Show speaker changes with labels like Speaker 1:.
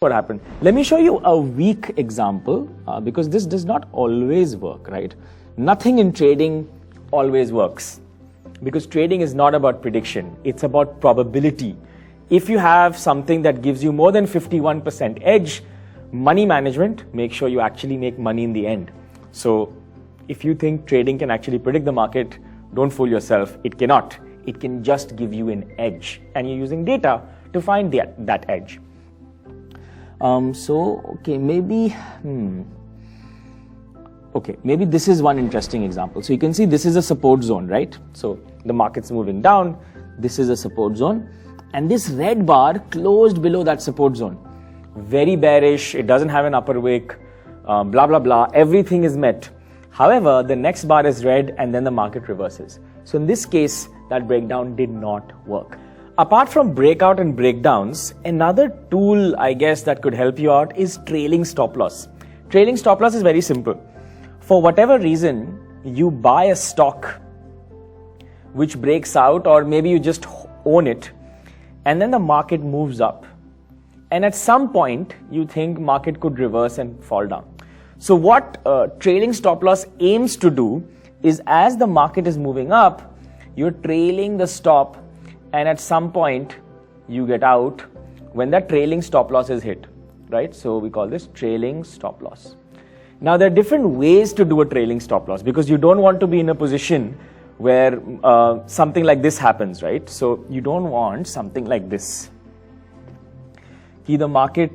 Speaker 1: what happened. Let me show you a weak example because this does not always work, right? Nothing in trading always works because trading is not about prediction. It's about probability. If you have something that gives you more than 51% edge, money management, make sure you actually make money in the end. So if you think trading can actually predict the market, don't fool yourself. It cannot. It can just give you an edge, and you're using data to find that edge. Okay, maybe this is one interesting example. So you can see this is a support zone, right? So the market's moving down. This is a support zone, and this red bar closed below that support zone. Very bearish. It doesn't have an upper wick. Blah blah blah. Everything is met. However, the next bar is red, and then the market reverses. So in this case, that breakdown did not work. Apart from breakout and breakdowns, another tool, I guess, that could help you out is trailing stop loss. Trailing stop loss is very simple. For whatever reason, you buy a stock which breaks out, or maybe you just own it, and then the market moves up. And at some point, you think market could reverse and fall down. So what trailing stop loss aims to do is, as the market is moving up, you're trailing the stop, and at some point you get out when that trailing stop loss is hit, right? So we call this trailing stop loss. Now there are different ways to do a trailing stop loss because you don't want to be in a position where something like this happens, right? So you don't want something like this. The market